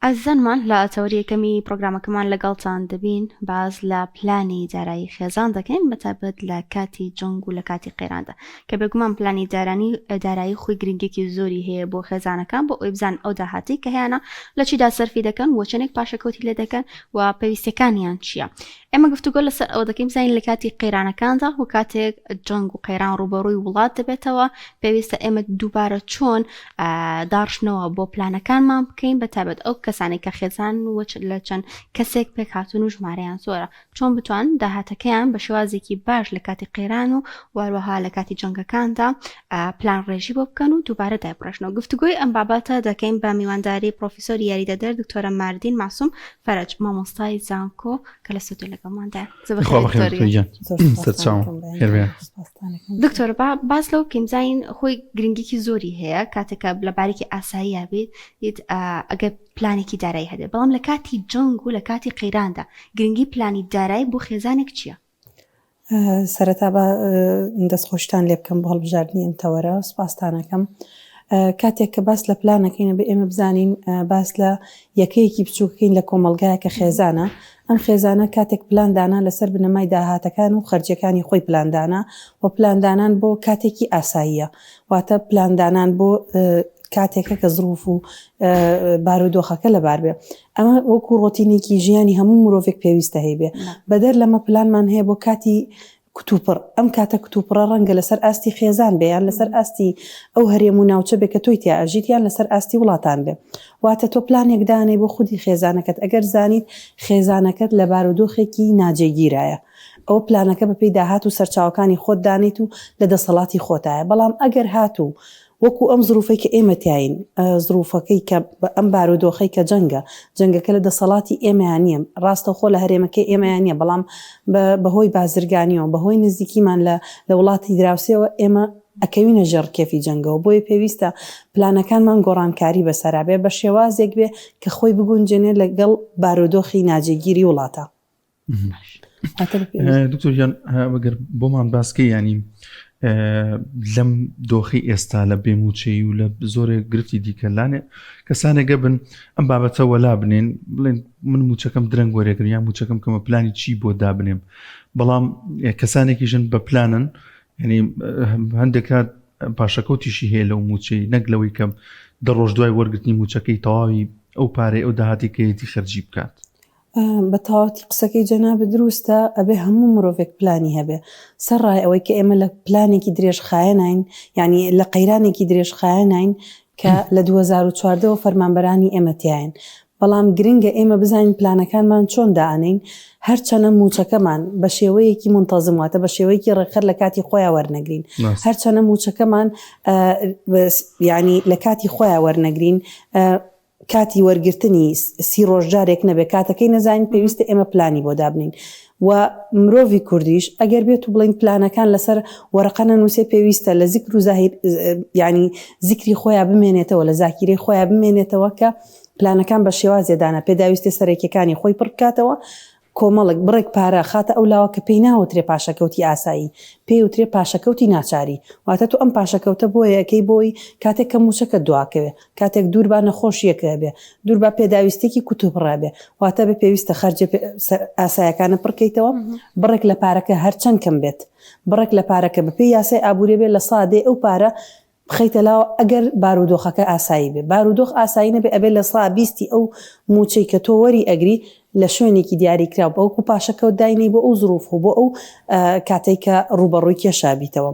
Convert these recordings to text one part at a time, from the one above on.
ئەزانمان لە تەوریەکەمی پرۆگرامەکەمان لەگەڵتان دەبین باز لە پلانی دارایی خێزان دەکەین بەتابەت لە کاتی جەنگ و لە کاتی قەیراندا کە بێگومان پلانی دارایی خۆی گرنگێکی زۆری هەیە بۆ خێزانەکان بۆ ئەوی بزان ئەو داهاتی کە هیانە لە چیدا سەرفی دەکەن و چەندێک پاشەکەوتی لێ دەکەن و پێویستەکانیان چییە. ئێمە گفتوگۆ لەسەر ئەو دەکەین بزانین لە کاتی قەیرانەکاندا و کاتێک جەنگ و قەیران ڕوبەڕووی وڵات دەبێتەوە پێویستە ئێمە دووبارە چۆن داڕشنەوە بۆ پلانەکانمان بکەین بەتابەت ئەو کەسانی کە خێزان لە چەند کەسێک پێک هاتوون و ژمارەیان زۆرە چۆن بتوان داهاتەکەیان بە شێوازێکی باش لە کاتی قەیران و واروەها لە کاتی جەنگەکاندا پلان ڕێژی بۆ بکەن و دووبارە دایبڕشنەوە. گفتوگۆی ئەم بابەتە دەکەین بە میوانداری پرۆفیسۆری یاریدەدەر دکتۆرە ماردین ماسووم فەرەج مامۆستای زانکۆ کە لە سوودی لەگەڵماندا. دکتۆر باز لەو کەمزین خۆی گرنگێکی زۆری هەیە کاتێکە لە باریکی ئاسایی بێت ئەگەر پلانێکی دارایی هەبێت بەڵام لە کاتی جەنگ و لە کاتی قەیراندا گرنگی پلانی دارایی بۆ خێزانێک چییە؟ سەرەتا بە دەستخۆشتان لێ بکەم بۆ هەڵبژاردننی ئەم تەوەرە سوپاسانەکەم. کاتێک کە باس لە پلانەکەینە بە ئێمە بزانین باس لە یەکەیەکی بچووکەین لە کۆمەلگایە کە خێزانە ئەم خێزانە کاتێک پلاندانا لەسەر بنەمای داهاتەکان و خەرجەکانی خۆی پلاندانا و پلاندانان بۆ کاتێکی ئاساییە واتە پلاندانان بۆ کاتێکە کە زروف و بارودۆخەکە لەبار بێ. ئەمە وەکو ڕۆتینێکی ژیانی هەموو مرۆڤێک پێویستە هەیبێ بەدەر لەمە پلانمان هەیە بۆ کاتی کتوپڕ ئەم کاتە کتوپڕە ڕەنگە لەسەر ئاستی خێزان بێ یان لەسەر ئاستی ئەو هەرێم و ناوچە بێ کە تۆی تیا ئەژیت یان لەسەر ئاستی وڵاتان بێ واتە تۆ پلانێک دانەی بۆ خودی خێزانەکەت ئەگەر زانیت خێزانەکەت لە بارودۆخێکی ناجێگیرایە ئەو پلانەکە بەپێی داهات و سەرچاوەکانی خۆت دانیت و لە دەسەڵاتی خۆتایە. بەڵام ئەگەر هاتوو وەکو ئەم زروفەی کە ئێمە تاین زروفەکەی کە ئەم بارودۆخەی کە جەنگەکە لە دەسەڵاتی ئێمەیان نییە ڕاستە خۆ لە هەرێمەکەی ئێمەیان نییە بەڵام بەهۆی بازرگانیەوە بەهۆی نزیکیمان لە وڵاتی دراوسێەوە ئێمە ئەکەوینە ژەڕ کێفی جەنگەوە بۆیە پێویستە پلانەکانمان گۆڕانکاری بەسەرابێ بە شێوازێک بێ کە خۆی بگونجێنێ لەگەڵ بارودۆخی ناجێگیری وڵاتە. دکتۆریان وەگەر بۆمان باسکەی ینی لەم دۆخی ئێستا لە بێموچەی و لە زۆرێک گرفتی دیکە لاانێ کەسانێگە بن ئەم بابەتە وەلا بنێن بڵێن من موچەکەم درەنگ وەرێگرن یان موچەکەم کەمە پلانی چی بۆ دابنێم بەڵام کەسانێکیژن بە پلانن ینی هەندێکات پاشەکەوتیشی هەیە لەو موچەی نەک لەوەی کەم دەڕۆژ دوای وەرگرتنی موچەکەی تەواوی ئەو پارەی ئەو داهاتی کەیەتی خەرجی بکات. بە تەواوەتی قسەکەی جەناب دروستە ئەبێ هەموو مرۆڤێک پلانی هەبێ سەرڕای ئەوەی کە ئێمە لە پلانێکی درێژ خایەنین ینی لە قەیرانێکی درێژ خایەنین کە لە 2014 فەرمانبەرانی ئێمەتیاین بەڵام گرنگە ئێمە بزانین پلانەکانمان چۆن دائنین هەرچەنە موچەکەمان بە شێوەیەکی منتەزم واتە بە شێوەیەکی ڕێکخەر لە کاتی خۆیان وەرنەگرین هەرچەنە موچەکەمان ینی لە کاتی خۆیان وەرنەگرین کاتی وەرگرتنی سی ڕۆژجارێک نەبێ کاتەکەی نەزانین پێویستە ئێمە پلانی بۆ دابنین و مرۆڤی کوردیش ئەگەر بێت و بڵین پلانەکان لەسەر وەرەقە نووسێ پێویستە لە زیکر و زاهیر ینی زیکری خۆیان بمێنێتەوە لە زاکیرەی خۆیان بمێنێتەوە کە پلانەکان بە شێوازێدانە پێداویستێ سەرێکیەکانی خۆی پڕ بکاتەوە کۆمەڵک بڕێک پارە خاتە ئەو لاوە کە پێی ناوترێ پاشەکەوتی ئاسایی پێی وترێ پاشەکەوتی ناچاری واتە تو ئەم پاشەکەوتە بۆ یەکەی بۆی کاتێک کە موچەکە دواکەوێ کاتێک دووربا نەخۆشیەکە بێ دووربا پێداویستێکی کوتوبڕابێ واتە بە پێویستە خەرجە ئاسایەکانە پڕکەیتەوە بڕێک لە پارەکە هەرچەند کەم بێت بڕێک لە پارەکە بەپێی یاسای ئابوورێ بێ لە سادێ ئەو پارە بخەیتە لاوە ئەگەر بارودۆخەکە ئاسایی بێ بارودۆخ ئاسایی نەبێ ئەبێ لە سا 20 ئەو موچەی کە تۆ وەری ئەگری لە شوێنێکی دیاریکراو بە وەکو پاشەکەوت داینەی بۆ ئەو زروف و بۆ ئەو کاتێک کە ڕوبەڕووی کێشابیتەوە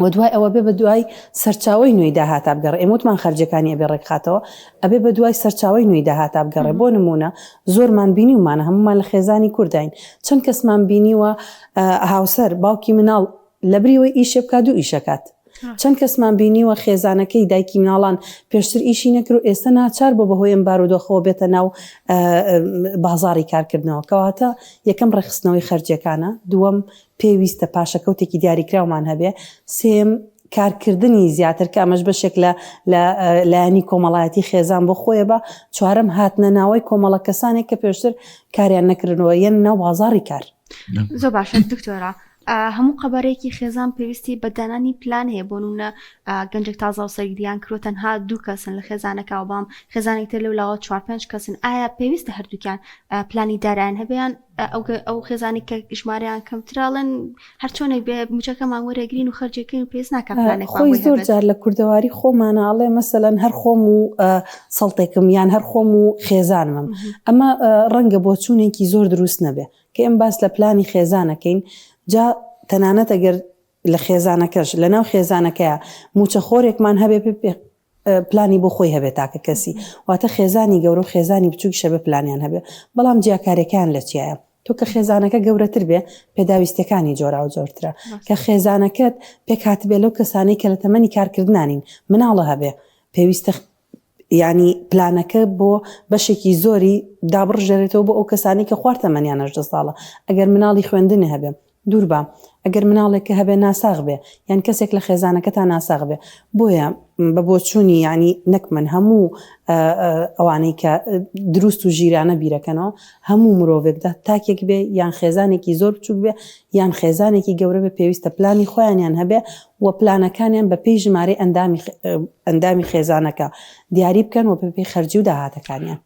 و دوای ئەوە بێ بە دوای سەرچاوی نوێی داهاتا بگەڕێ ئێمەوتمان خەرجەکانی ئەبێ ڕێکخاتەوە ئەبێ بە دوای سەرچاوی نوێی داهاتا بگەڕێ بۆ نمونە زۆرمان بینی ومانە هەمومان لە خێزانی کوردین چەند کەسمان بینیوە هاوسەر باوکی مناڵ لە بریەوەی ئیشێ بکات و ئیشەکات چەند کەسمان بینیوە خێزانەکەی دایکی مناڵان پێشتر ئیشی نەکرد و ئێستا ناچار بۆ بەهۆی ئەم بارودۆخەوە بێتە ناو بازاڕی کارکردنەوە کەواتە یەکەم ڕێخستنەوەی خەرجیەکانە دووەم پێویستە پاشەکەوتێکی دیاریکراومان هەبێ سێم کارکردنی زیاتر کە ئەمەش بەشێک لە لایەنی کۆمەڵایەتی خێزان بۆ خۆیە بە چوارەم هاتنە ناوەی کۆمەڵە کەسانێک کە پێشتر کاریان نەکردنەوە یەن ناو بازاڕی کار. زۆر باشە دکتۆرە هەموو قەبارەیەکی خێزان پێویستی بەدانانی پلان هەیە بۆ نمونە گەنجێک تازە و سەرگریان کرۆ تەنها 2 کەسن لە خێزانەکە بام خێزانێک تر لەولاوە 4-5 کەسن ئایا پێویستە هەردووکیان پلانی دارایان هەبیان ئەو خێزانی کە ژمارەیان کەمتراڵن هەرچۆنێک بێ موچەکەمان وەرەگرین و خەرجەکەین پێویست ناکە پلانێک خۆی زۆر جار لە کوردەواری خۆمانەڵێ مەسەلەن هەر خۆم و سەڵتێکم یان هەر خۆم و خێزانمم ئەمە ڕەنگە بۆ چوونێکی زۆر دروست نەبێ کە ئێم باس لە پلانی خێزانەکەین جا تەنانەت ئەگەر لە خێزانەکەش لە ناو خێزانەکەیە موچە خۆرێکمان هەبێ پلانی بۆ خۆی هەبێت تاکە کەسی واتە خێزانی گەورە و خێزانی بچووکیشە بە پلانیان هەبێ بەڵام جیاکارەکان لە چیایە تۆ کە خێزانەکە گەورەتر بێ پێداویستەکانی جۆرا و جۆرترە کە خێزانەکەت پێک هاتبێ لەو کەسانی کە لە تەمەنی کارکردنانین مناڵە هەبێ پێویستە ینی پلانەکە بۆ بەشێکی زۆری دابڕژێتەوە بۆ ئەو کەسانی کە خوارد تەمەنیان 18 ساڵە ئەگەر مناڵی خوێندنی هەبێ دوور بە ئەگەر مناڵێکە هەبێ ناساغ بێ یان کەسێک لە خێزانەکە تا ناساغ بێ بۆیە بە بۆچوونی ینی نەک من هەموو ئەوانەی کە دروست و ژیرانە بیرەکەنەوە هەموو مرۆڤێکدا تاکێک بێ یان خێزانێکی زۆر بچوک بێ یان خێزانێکی گەورە بێ پێویستە پلانی خۆیانیان هەبێ و پلانەکانیان بە پێی ژمارەی ئەندامی خێزانەکە دیاری بکەن و پێی خەرجی و داهاتەکانیان.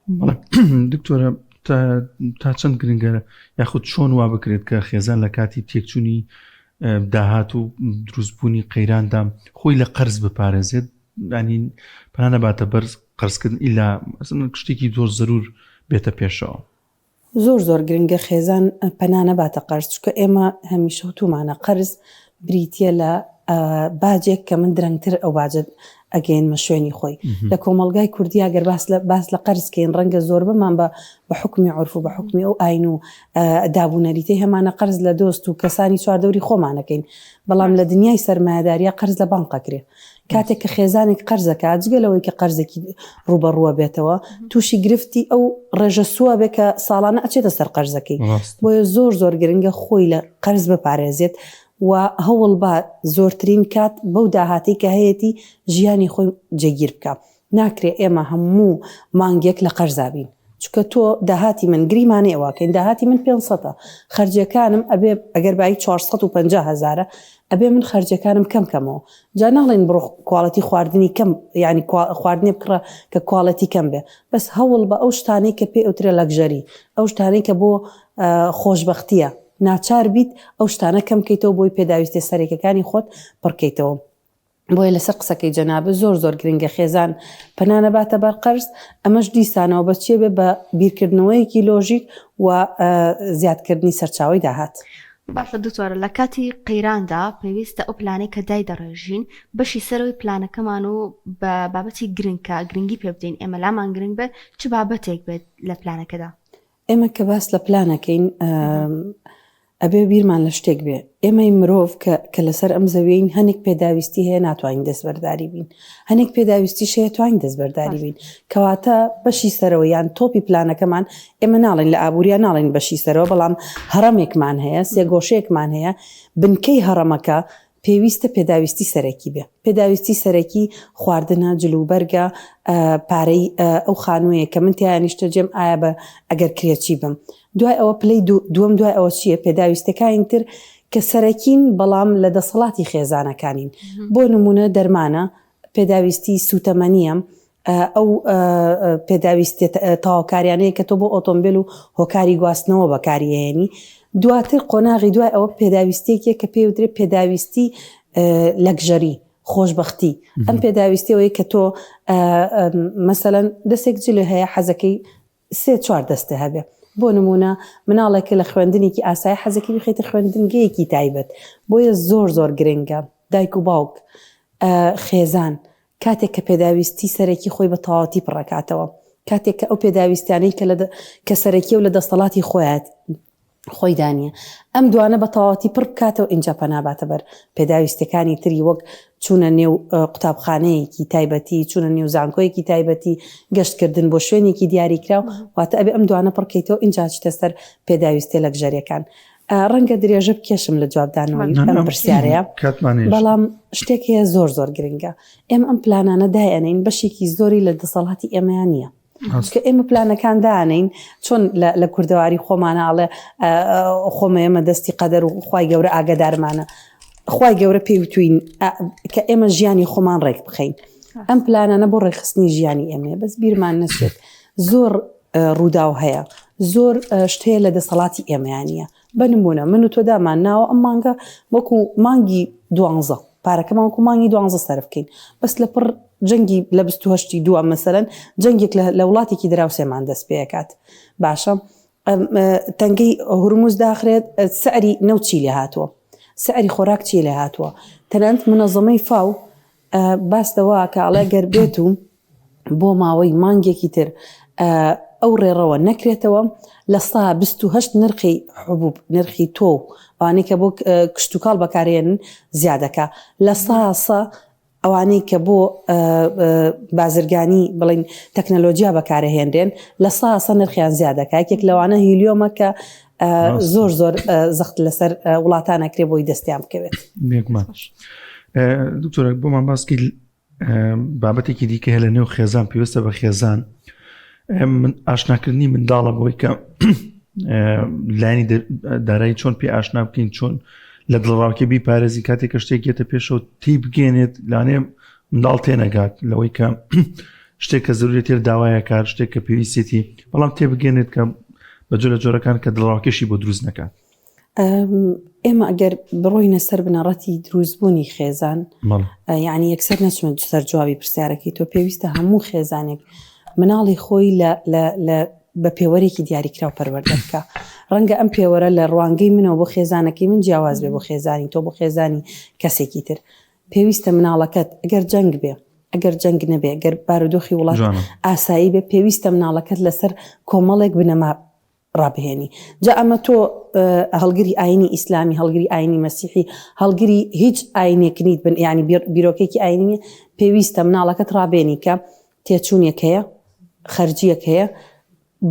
دکتۆرە تا چەند گرنگە یاخود چۆن وا بکرێت کە خێزان لە کاتی تێکچوونی داهات و دروستبوونی قەیراندا خۆی لە قەرز بپارێزێت ینی پلانە باتە بەر قەرزکردن ئیلا شتێکی زۆر زەرور بێتە پێشەوە زۆر گرنگە خێزان پەنانە باتە قەرز چکە ئێمە هەمیشە وتومانە قەرز بریتە لە باجێک کە من درەنگتر ئەو باجت ئەگەینمە شوێنی خۆی لە کۆمەلگای کوردی ئەگەر باس لە قەرزکەین ڕەنگە زۆر بمان بە حکمی عرف و بە حکمی ئەو ئاین و دابوونەریتەی هەمانە قەرز لە دۆست و کەسانی چواردەوری خۆمانەکەین بەڵام لە دنیای سەرمایه‌داریە قەرز لە بانقەکرێ کاتێک کە خێزانێک قەرزەکە جگەلەوەی کە قەرزێکی ڕوبەڕووە بێتەوە تووشی گرفتی ئەو ڕێژە سووە بێ کە ساڵانە ئەچێتە سەر قەرزەکەی بۆیە زۆر گرنگە خۆی لە قەرز بپارێزێت و هەوڵ بە زۆرترین کات بەو داهاتی کە هەیەی ژیانی خۆی جێگیر بکە ناکرێ ئێمە هەموو مانگێک لە قەرزابین چکە تۆ داهاتی من گریمانێ ئەوواکەین داهاتی من 500 خەرجەکانم ئەبێ ئەگەر بای 450,000 ئەبێ من خەرجەکانم کەمەوە جا ناڵێن بڕۆ کوالەتی خواردنی کەم ینی خواردنی بکڕە کە کوالەتی کەم بێ بەس هەوڵ بە ئەو شتانەی کە پێ ئەوترە لەگژەری ئەو شتانەی کە بۆ خۆشبەختیە ناچار بیت ئەو شتانە کەم کەیتەوە بۆی پێداویستی سەرێکەکانی خۆت پڕکەیتەوە بۆیە لەسەر قسەکەی جەنابە زۆر گرنگە خێزان پەنانە باتە بەر قەرز ئەمەش دیسانەوە بەچێ بێ بە بیرکردنەوەیەکی لۆژیک و زیادکردنی سەرچاوی داهات. باشە دوتوارە لە کاتی قەیراندا پێویستە ئەو پلانەی کە دای دەڕێژین بەشی سەرەوەی پلانەکەمان و بە بابەتی گرنگی پێ بدەین ئێمە لامان گرنگ بێت چ بابەتێک بێت لە پلانەکەدا ئێمە کە باس لە پلانەکەین ئەبێ بیرمان لە شتێک بێ ئێمەی مرۆڤ کە لەسەر ئەم زەویین هەنێک پێداویستی هەیە ناتوانین دەستبەرداری بین هەنێک پێداویستی شەیە توانین دەستبەرداری بین کەواتە بەشی سەرەوە یان تۆپی پلانەکەمان ئێمە ناڵین لە ئابووریان ناڵین بەشی سەرەوە بەڵام هەڕەمێکمان هەیە سێگۆشەیەکمان هەیە بنکەی هەڕەمەکە پێویستە پێداویستی سەرەکی بێ پێداویستی سەرەکی خواردنە جلوبەرگە پارەی ئەو خانوویە کە من تیانیشتە جێم ئایا بە ئەگەر کرێکی بم دوای ئەوە پلەی دووەم دوای ئەوە چییە پێداویستەکانی تر کە سەرەکین بەڵام لە دەسەڵاتی خێزانەکانین بۆ نمونە دەرمانە پێداویستی سوتەمەنیە ئەو پێداویستی تاواکاریانەیە کە تۆ بۆ ئۆتۆمبیل و هۆکاری گواستنەوە بەکاریهێنی دواتر قۆناغی دوای ئەوە پێداویستێکیە کە پێوترێت پێداویستی لەگژەری خۆشببختی ئەم پێداویستیەوەی کە تۆ مەسەلەن دەستێک جلە هەیە حەزەکەی 3-4 دەستە هەبێ بۆ نمونە مناڵێکە لە خوێندنێکی ئاسایی حەزەکەی بخێتە خوێندنگەیەکی تایبەت بۆیە زۆر گرنگە دایک و باوک خێزان کاتێک کە پێداویستی سەرەکی خۆی بە تەواوەتی پڕەکاتەوە کاتێک کە ئەو پێداویستانەی کە سەرەکی و لە دەسەڵاتی خۆی دانیە ئەم دوانە بە تەواوەتی پڕ بکاتەوە ئینجا پەناباتە بەر پێداویستەکانی تری وەک چوونە نێو قوتابخانەیەکی تایبەتی چوونە نێو زانکۆیەکی تایبەتی گەشتکردن بۆ شوێنێکی دیاریکراو واتە ئەبێ ئەم دوانە پڕکەیتەوە ئینجا چتە سەر پێداویستی لەگژەریەکان ڕەنگە درێژە بکێشم لە جوابدانەوەی ئەم پرسیارەیە بەڵام شتێک هەیە زۆر گرنگە ئێمە ئەم پلانانە دایەنین بەشێکی زۆری لە دەسەڵاتی ئێمەیان نییە کە ئێمە پلانەکان دانین چۆن لە کوردەواری خۆماناڵێ خۆمە ئێمە دەستی قەدەر و خوای گەورە ئاگادارمانە خوای گەورە پێوتوین کە ئێمە ژیانی خۆمان ڕێک بخەین ئەم پلانانە بۆ ڕێخستنی ژیانی ئێمە بەس بیرمان نەچێت زۆر ڕووداو هەیە زۆر شتەیە لە دەسەڵاتی ئێمەیانە بنمونە من و تۆ دامان ناوە ئەم مانگە وەکو مانگی 12 پارەکەمان وەکو مانگی 12 سەرف بکەین بەس لە پڕ جەنگی لە 28 دووە مەسەرەن جەنگێک لە وڵاتێکی دراوسێمان دەست پێکات باشە تەنگەی هورموز داخرێت سەعری نەوچی لێ هاتووە سەعری خۆراک چی لێ هاتووە تەنانەت منەظەمەی فاو باستەوە کاڵێ گەر بێت و بۆ ماوەی مانگێکی تر ئەو ڕێڕەوە نەکرێتەوە لە 128 نرخی حبوب نرخی تۆ ئەوانەی کە بۆ کشتتوکاڵ بەکارێنن زیادەکە لە ساسە ئەوانەی کە بۆ بازرگانی بڵین تەکنەلۆجیا بەکارهێنرێن لە ساسە نرخیان زیادەکە یەکێک لەوانە هیلیۆمە کە زۆر زەخت لەسەر وڵاتانەکرێ بۆی دەستیان بکەوێت دکتۆر بۆمان باسکی بابەتێکی دیکە هەیە لە نێو خێزان پێویستە بە خێزان ئاشناکردنی منداڵە بۆی کە لایانی دارایی چۆن پێ ئاشنا بکەین چۆن لە دڵڕاوکە بیپارێزی کاتێک کە شتێک گێتە پێشەوە تی بگێنێت لانێ منداڵ تێنەگات لەوەی کە شتێک کە زەرورەتێر داوایە کار شتێک کە پێویستێتی بەڵام تێ بگێنێت کە بەجۆ لە جۆرەکان کە دڵڕاوکێشی بۆ دروست نەکات ئێمە ئەگەر بڕۆینە سەر بنەڕەتی دروستبوونی خێزان یعنی یەکسەر نەچمە سەر جوابی پرسیارەکەی تۆ پێویستە هەموو خێزانێک مناڵی خۆی بە پێوەرێکی دیاریکرا و پەروەردە بکە ڕەنگە ئەم پێوەرە لە ڕوانگەی منەوە بۆ خێزانەکەی من جیاواز بێ بۆ خێزانی تۆ بۆ خێزانی کەسێکی تر پێویستە مناڵەکەت ئەگەر جەنگ بێ ئەگەر جەنگ نەبێ ئەگەر بارودۆخی وڵات ئاسایی بێ پێویستە مناڵەکەت لەسەر کۆمەڵێک بنەما ڕابهێنی جا ئەمە تۆ هەڵگری ئاینی ئیسلامی هەڵگری ئاینی مەسیحی هەڵگری هیچ ئاینێک نیت بن ینی بیرۆکێکی ئاینی پێویستە مناڵەکەت ڕابێنی کە تێچوونێک هەیە خەرجیەک هەیە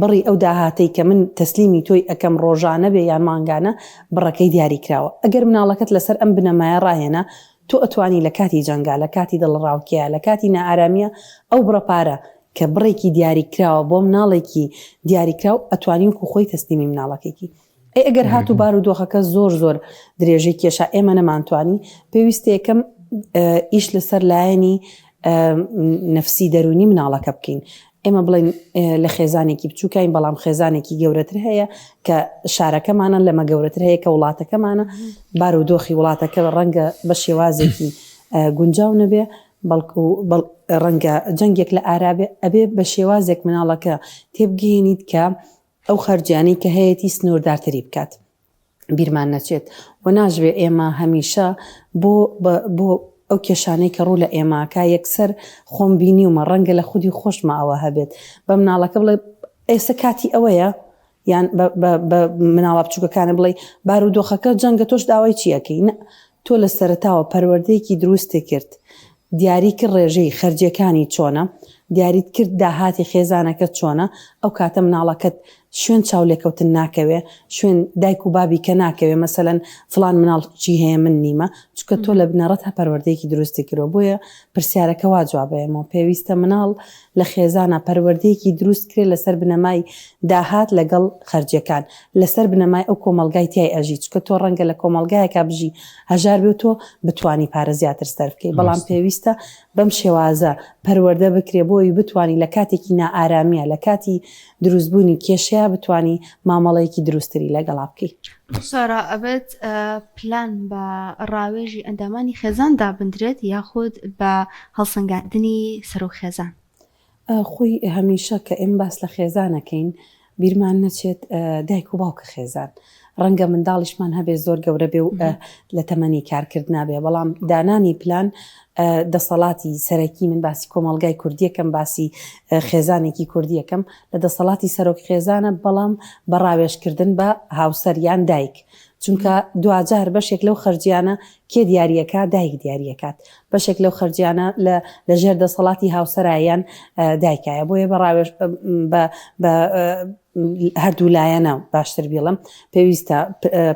بڕی ئەو داهاتەی کە من تەسلیمی تۆی ئەەکەم ڕۆژانە بێ یان مانگانە بڕەکەی دیاریکراوە ئەگەر مناڵەکەت لەسەر ئەم بنەمایە ڕاهێنا تۆ ئەتوانی لە کاتی جەنگا لە کاتی دڵڕاوکیە لە کاتی نائارامیە ئەو بڕەپارە کە بڕێکی دیاریکراوە بۆ مناڵێکی دیاریکراو ئەتوانی وکو خۆی تەسلیمی مناڵەکەیکی ئەگەر هات و بارودۆخەکە زۆر درێژەی کێشا ئێمە نەمانتوانی پێویستە یەکەم ئیش لەسەر لایەنی نەفسی دەرونی مناڵەکە بکەین ئێمە بڵین لە خێزانێکی بچووکین بەڵام خێزانێکی گەورەتر هەیە کە شارەکەمانە لەمە گەورەتر هەیە کە وڵاتەکەمانە بارودۆخی وڵاتەکە ڕەنگە بە شێوازێکی گونجاو نەبێ بەڵکو ڕەنگە جەنگێک لە ئارابێ ئەبێ بە شێوازێک مناڵەکە تێبگەێنیت کە ئەو خەرجیانەی کە هەیەی سنووردارتری بکات بیرمان نەچێت و ناژوێ ئێمە هەمیشە بۆ ئەو کێشانەی کە ڕوو لە ئێماکە یەکسەر خۆم بینی ومە ڕەنگە لە خودی خۆشمە ئەوە هەبێت بە مناڵەکە بڵێ ئێستا کاتی ئەوەیە یان بە مناڵە بچووکەکانە بڵێ بارودۆخەکە جەنگە تۆش داوای چیەکەی تۆ لە سەرتاوە پەروەردەیەکی دروستی کرد دیاری کرد ڕێژەی خەرجیەکانی چۆنە دیاریت کرد داهاتی خێزانەکە چۆنە ئەو کاتە مناڵەکەت شوێن چاولێکەوتن ناکەوێ شوێن دایک و بابی کە ناکەوێ مەسەلەن فلان مناڵی هەیە من نیمە چکە تۆ لە بنەڕەت پەروەردەیەکی دروستی کردەوە بۆیە پرسیارەکە وا جوابەیەمەوە پێویستە مناڵ لە خێزانە پەروەردەیەکی دروست کرێت لەسەر بنەمای داهات لەگەڵ خەرجیەکان لەسەر بنەمای ئەو کۆمەلگای تیای ئەژی چکە تۆ ڕەنگە لە کۆمەلگایەکە بژی هەژار بێت تۆ بتوانی پارە زیاتر سەرف بکەی بەڵام پێویستە بەم شێوازە پەروەردە بکرێ بۆی بتوانی لە کاتێکی نائارامیە لە کاتی دروستبوونی کێشەیە بتوانی مامەڵەیەکی دروستری لەگەڵا بکەی سارا ئەبێت پلان بە ڕاوێژی ئەندامانی خێزاندا بندرێت یاخود بە هەڵسەنگاندنی سەر و خێزان خۆی هەمیشە کە ئێم باس لە خێزانەکەین بیرمان نەچێت دایک و باوکە خێزان ڕەنگە منداڵیشمان هەبێ زۆر گەورە بێ و لە تەمەنی کارکرد نابێ بەڵام دانانی پلان دەسەڵاتی سەرەکی من باسی کۆمەلگای کوردیەکەم باسی خێزانێکی کوردیەکەم لە دەسەڵاتی سەرۆک خێزانە بەڵام بەڕاوێژکردن بە هاوسەریان دایک چونکە دوجار بەشێک لەو خەرجیانە کێ دیاریەکە دایک دیاریەکات بەشێک لەو خەرجیانە لە ژێر دەسەڵاتی هاوسەرایان دایکایە بۆیە بەڕاوێژ بە هەردوو لایەنە باشتر بڵم پێویستە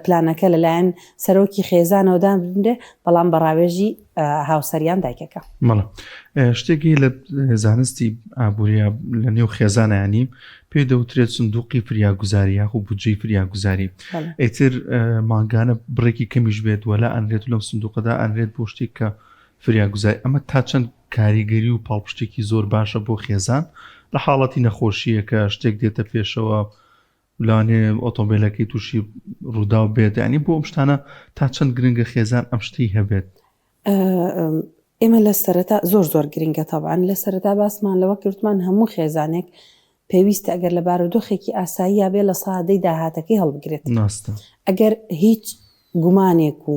پلانەکە لەلایەن سەرۆکی خێزانەوەدان بدرێ بەڵام بەڕاوێژی هاوسەریان دایکەکە. مەڵە شتێکی لە زانستی ئابوووریە لە نێو خێزانایانی پێ دەوترێت سندوقی فریاگوزاری یاخو بودجەی فریاگوزاری ئیتر ماگانە بڕێکی کەمیش بێت وەلا ئەنرێت لەم سندوقەدا ئەنرێت بۆ شتێک کە فریاگوزاری ئەمە تا چەند کاریگەری و پاڵپشتێکی زۆر باشە بۆ خێزان لە حاڵەتی نەخۆشیە کە شتێک دێتە پێشەوە لانێ ئۆتۆمبیلەکەی تووشی ڕوودا و بێت ینی بۆ ئەم شتانە تا چەند گرنگە خێزان ئەم شتی هەبێت. ئێمە لە سەرەتا زۆر گرنگە تەبعاً لە سەرەتا باسمان لەوە کردمان هەموو خێزانێک پێویستە ئەگەر لە بارودۆخێکی ئاسایی بێ لە سادەی داهاتەکەی هەڵبگرێت ئەگەر هیچ گومانێک و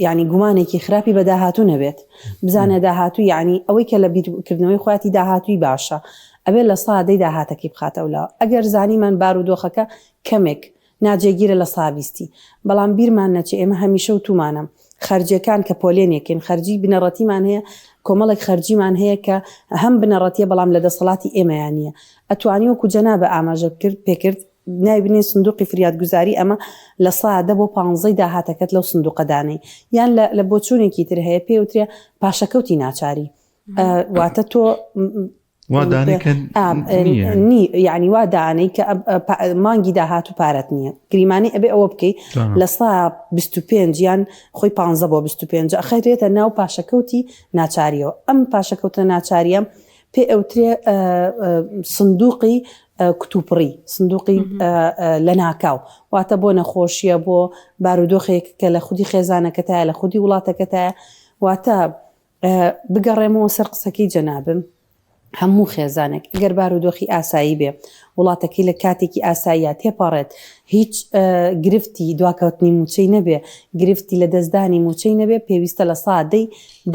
یعنی گومانێکی خراپی بە داهاتوو نەبێت بزانە داهاتوو یعنی ئەوەی کە لە بیرکردنەوەی خواتی داهاتووی باشە ئەبێت لە سادەی داهاتەکەی بخاتەوەلا ئەگەر زانیمان بارودۆخەکە کەمێک ناجێگیرە لە سابیستی بەڵام بیرمان نەچێ ئێمە هەمیشە و تومانم خەرجەکان کە پۆلێنێکن خەرجی بنەڕەتیمان هەیە کۆمەڵێک خەرجیمان هەیە کە هەم بنەڕەتیە بەڵام لە دەسەڵاتی ئێمەیان نیە ئەتوانی وەکو جەنابە ئاماژە پێکرد نای بنێ سندوقی فریادگوزاری ئەمە لە سادە بۆ 15 داهاتەکەت لەو سندوقەدانەی یان لە بۆچوونێکی تر هەیە پێوترێ پاشەکەوتی ناچاری واتە تۆ یعنی وا دانەی کە مانگی داهات و پارەت نییە گریمانی ئەبێ ئەوە بکەیت لە سا 25 یان خۆی 15 بۆ 25 ئەخەیتێتە ناو پاشەکەوتی ناچاریەوە ئەم پاشەکەوتە ناچاریەم پێ ئەوترێ سندوقی کتوپڕی سندوقی لە ناکاو واتە بۆ نەخۆشیە بۆ بارودۆخێک کە لە خودی خێزانەکەتایە لە خودی وڵاتەکەتایە واتە بگەڕێمەوە سەر قسەکەی جەنابم هەموو خێزانێک ئەگەر بارودۆخی ئاسایی بێ وڵاتەکەی لە کاتێکی ئاساییە تێپەڕێت هیچ گرفتی دواکەوتنی موچەی نەبێ گرفتی لە دەستدانی موچەی نەبێ پێویستە لە سادەی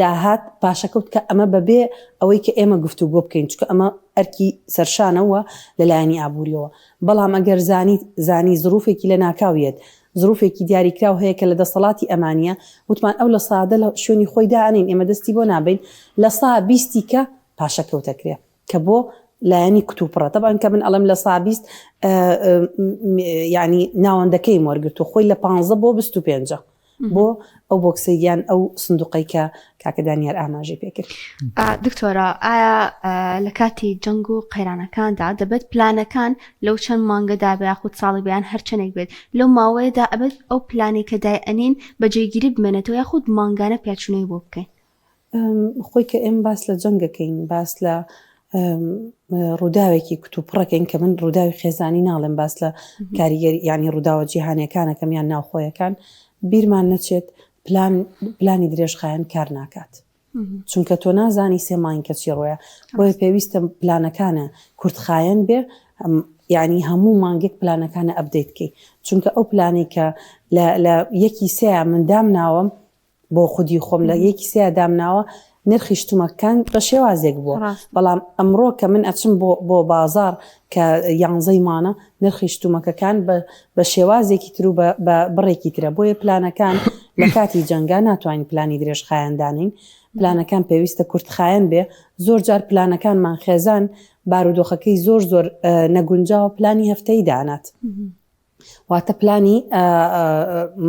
داهات پاشەکەوت کە ئەمە بەبێ ئەوەی کە ئێمە گفتوگۆ بکەین چکە ئەمە ئەرکی سەرشانەوە لەلایەنی ئابوووریەوە بەڵام ئەگەر زانی زروفێکی لە ناکاویێت زروفێکی دیاریکراو هەیە کە لە دەسەڵاتی ئەمانیە وتمان ئەو لە سادە لە شوێنی خۆی دانین ئێمە دەستی بۆ نابین لە سا 20 کە پاشەکەوتەکرێ کە بۆ لایەنی کتوپڕە طبعاً کە من ئەڵم لە سابیست یعنی ناوەندەکەی وەرگرت و خۆی لە 15 بۆ 25 بۆ ئەو بۆکسەیان ئەو سندوقی کە کاکە دانیار ئاماژەی پێکرد. دکتۆرە ئایا لە کاتی جەنگ و قەیرانەکاندا دەبێت پلانەکان لەو چەند مانگەدا بە یاخود ساڵی بەیان هەرچەندێک بێت لەو ماوەیەدا ئەبێت ئەو پلانی کە دایئەنین بەجێگیری بمێنێتەوە یاخود مانگانە پێچوونەی بۆ بکەین خۆی کە ئێم باس لە جەنگەکەین باس لە ڕووداوێکی کتوپڕەکەین کە من ڕووداوی خێزانی ناڵێم باس لە کاریگەری یعنی ڕووداوە جیهانیەکانەکەم یان ناوخۆیەکان بیرمان نەچێت پلانی درێژخایەن کار ناکات چونکە تۆ نازانی سێ مانگ کە چی ڕۆیە بۆیە پێویستە پلانەکانە کورتخایەن بێ یعنی هەموو مانگێک پلانەکانە ئەپدەیت بکەی چونکە ئەو پلانی کە لە یەکی سێ من دامناوەم بۆ خودی خۆم لە یەکی سێ دامناوە نرخی شتومەکان بە شێوازێک بووە بەڵام ئەمڕۆ کە من ئەچم بۆ بازار کە یانزەی مانە نرخی شتومەکەکان بە شێوازێکی تر و بە بڕێکی ترە بۆیە پلانەکان لە کاتی جەنگا ناتوانین پلانی درێژخایەندانین پلانەکان پێویستە کورتخایەن بێ زۆر جار پلانەکانمان خێزان بارودۆخەکەی زۆر نەگونجاوە پلانی هەفتەی دانات واتە پلانی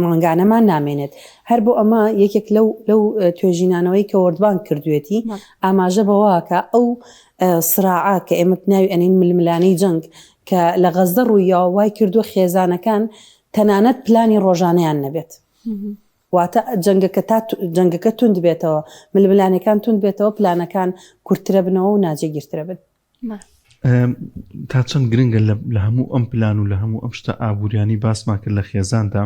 مانگانەمان نامێنێت هەر بۆ ئەمە یەکێک لەو توێژینانەوەی کە وەردبان کردوێتی ئاماژە بەواکە ئەو سراعا کە ئێمە پناوی ئەنین ململانەی جەنگ کە لە غەزە ڕوویەوە وای کردووە خێزانەکان تەنانەت پلانی ڕۆژانەیان نەبێت واتە جەنگەکە توند بێتەوە ململانەکان توند بێتەوە پلانەکان کورتترە بنەوە و ناجێگیرترە بن تا چەند گرنگە لە هەموو ئەم پلان و لە هەموو ئەم شتە ئابوووریانی باسمان کرد لە خێزاندا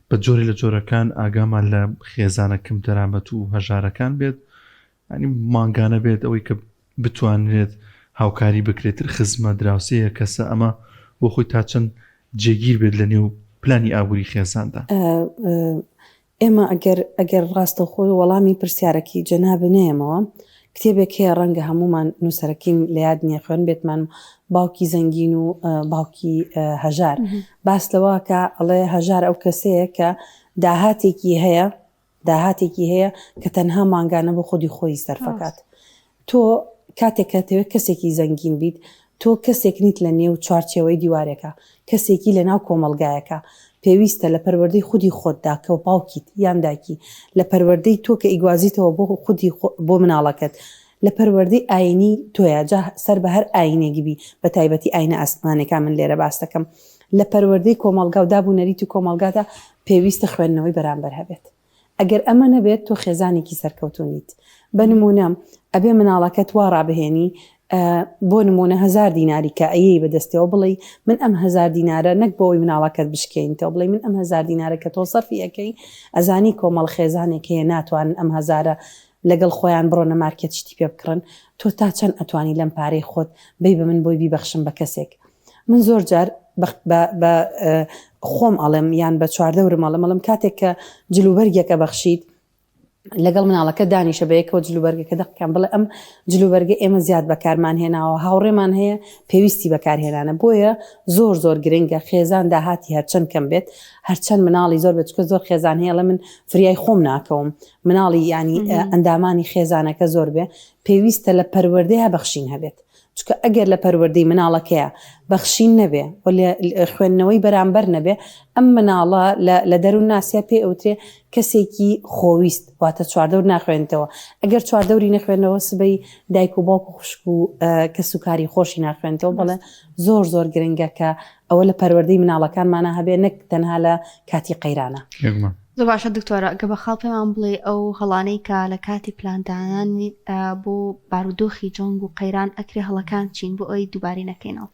بە جۆری لە جۆرەکان ئاگامان لە خێزانە کەم دەرامەت و هەژارەکان بێت ینی مانگانە بێت ئەوەی کە بتوانرێت هاوکاری بکرێتتر خزمە دراوسەیە کەسە ئەمە بۆ خۆی تا چەند جێگیر بێت لە نێو پلانی ئابووری خێزاندا ئێمە ئەگەر ڕاستە خۆی وەڵامی پرسیارەکی جەنابە نێمەوە کتێبێک هەیە ڕەنگە هەمومان نووسەرەکیم لە یاد نییە خوێن بێتمان باوکی زەنگین و باوکی هەژار باس لەوە کە ئەڵێ هەژار ئەو کەسەیە کە داهاتێکی هەیە کە تەنها مانگانە بۆ خودی خۆی سەرفەکات. تۆ کاتێک کەتەوێت کەسێکی زەنگین بیت، تۆ کەسێک نیت لە نێو چوارچێوەی دیوارێکە، کەسێکی لە ناو کۆمەلگایەکە، پێویستە لە پەروەردەی خودی خۆتدا کە و باوکیت یان داکی لە پەروەردەی تۆ کە ئیگوازیتەوە بۆ خودی بۆ مناڵەکەت لە پەروەردەی ئاینی تۆیە، جا سەر بە هەر ئاینێکی بی بە تایبەتی ئاینە ئاسمانێکا من لێرە باس دەکەم، لە پەروەردەی کۆمەلگا و دابوونەریت و کۆمەلگادا پێویستە خوێندنەوەی بەرامبەر هەبێت. ئەگەر ئەمە نەبێت تۆ خێزانێکی سەرکەوتونیت. بە نمونە ئەبێ مناڵەکەت وا ڕابهێنی بۆ نمونە 1000 دیناری کە ئەیەی بەدەستەوە بڵێ من ئەم 1000 دینارە نەک بۆی مناڵەکەت بشکێنیتەوە، بڵێ من ئەم 1000 دینارە کە تۆ سەرفی ئەەکەی ئەزانی کۆمەڵ خێزانێک هەیە ناتوانن ئەم 1000 لەگەڵ خۆیان بڕۆنە مارکێت شتی پێ بکڕن، تۆ تا چەند ئەتوانی لەم پارەی خۆت بێ بە من بۆی بیبەخشم بە کەسێک. من زۆر جار بە خۆم ئەڵێم یان بە چواردەورم ئەڵێم کاتێک کە جلوبەرگێکە بەخشیت لەگەڵ مناڵەکە دانیشە بەیەکەوە جلوبەرگەکە دەقیان بڵێ ئەم جلوبەرگە ئێمە زیاد بەکارمان هێناوە، هاوڕێمان هەیە پێویستی بەکارهێنانە، بۆیە زۆر گرنگە خێزان داهاتی هەرچەند کەم بێت، هەرچەند مناڵی زۆر بچکە زۆر خێزان هەیە لە من فریای خۆم ناکەوم، مناڵی ینی ئەندامانی خێزانەکە زۆر بێ، پێویستە لە پەروەردەیە بەخشین هەبێت، چکە ئەگەر لە پەروەردەی مناڵەکەیە بەخشین نەبێ و خوێندنەوەی بەرامبەر نەبێ، ئەم مناڵە لە دەروون ناسیە پێ ئەوترێ کەسێکی خۆویست، واتە چواردەور ناخوێنێتەوە. ئەگەر چواردەوری نەخوێنەوە سبەی دایک و باوک و خوشک و کەس و کاری خۆشی ناخوێنێتەوە، بەڵێ زۆر گرنگە کە ئەوە لە پەروەردەی مناڵەکانمانە هەبێ، نەک تەنها لە کاتی قەیرانە. زۆر باشە دکتۆرە، گە بە خاڵ پێمان بڵێ ئەو هەڵانەی کە لە کاتی پلاندانانی بۆ بارودۆخی جۆنگ و قەیران ئەکرێ هەڵەکان چین بۆ ئەوی دووباری نەکەینەوە.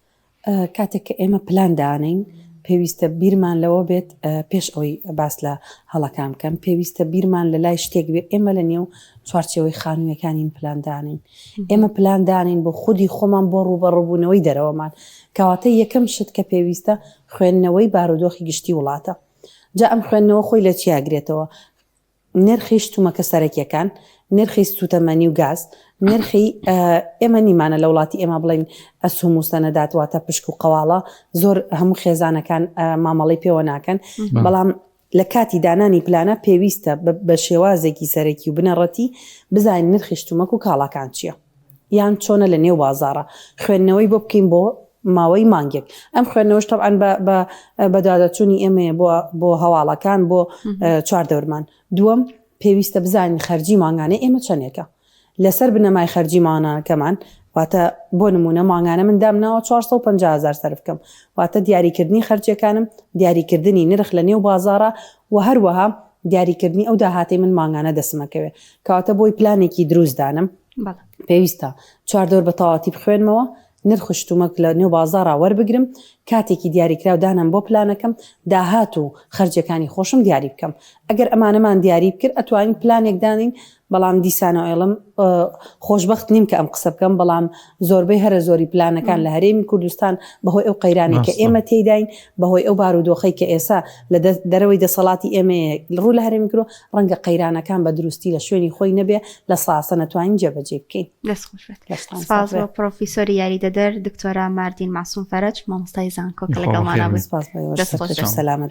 کاتێک کە ئێمە پلان دانین پێویستە بیرمان لەوە بێت، پێش ئەوی باس لە هەڵەکان بکەم پێویستە بیرمان لە لای شتێک بێت، ئێمە لە نێو چوارچێوەی خانوویەکانین پلاندانین، ئێمە پلاندانین بۆ خودی خۆمان بۆ ڕوبەڕووبوونەوەی دەرەوەمان، کەواتە یەکەم شت کە پێویستە خوێندنەوەی بارودۆخی گشتی وڵاتە. جا ئەم خوێندنەوە خۆی لە چیاگرێتەوە؟ نرخی شتومەکە سەرەکیەکان، نرخی سوتەمەنی و گاز، نرخی ئێمە نیمانە لە وڵاتی ئێمە بڵین ئەسوم و سەنەدات واتە پشک و قەواڵە، زۆر هەموو خێزانەکان مامەڵی پێوە ناکەن، بەڵام لە کاتی دانانی پلانە پێویستە بە شێوازێکی سەرەکی و بنەڕەتی بزانین نرخی شتومەک و کاڵاکان چییە، یان چۆنە لە نێو بازاڕە، خوێندنەوەی بۆ بکەین بۆ ماوەی مانگێک. ئەم خوێندنەوەش تەبعاً بە دادەچوونی ئێمە بۆ هەواڵەکان بۆ چواردەورمان. دووەم پێویستە بزانین خەرجی مانگانە ئێمە چەندێکە لەسەر بنەمای خەرجی مانگانەکەمان، واتە بۆ نمونە مانگانە من دامناوە 450,000 سەرف بکەم، واتە دیاریکردنی خەرجەکانم، دیاریکردنی نرخ لە نێو بازاڕە و هەروەها دیاریکردنی ئەو داهاتی من مانگانە دەسمەکەوێ، کەواتە بۆی پلانێکی دروست دانم پێویستە چواردەور بە تەواوەتی بخوێنمەوە، نرخ شتومەک لە نێو بازاڕا وەربگرم، کاتێکی دیاریکراو دانم بۆ پلانەکەم، داهات و خەرجەکانی خۆشم دیاری بکەم. ئەگەر ئەمانەمان دیاری بکرد ئەتوانین پلانێک دانین، بەڵام دیسانە ئێڵم خۆشببخت نیم کە ئەم قسە بکەم، بەڵام زۆربەی هەرە زۆری پلانەکان لە هەرێمی کوردستان بەهۆی ئەو قەیرانی کە ئێمە تێداین، بەهۆی ئەو بارودۆخەی کە ئێسا لە دەرەوەی دەسەڵاتی ئێمە ڕوو لە هەرێمی کرۆ، ڕەنگە قەیرانەکان بە دروستی لە شوێنی خۆی نەبێ لە ساسە نەتوانین جێبەجێ بکەین. سپاس بۆ پرۆفیسۆری یاریدەدەر دکتۆرە ماردین ماسووم فەرەج، مامۆستای زانکۆ کە لەگەڵمانە بوو. سەلامەت.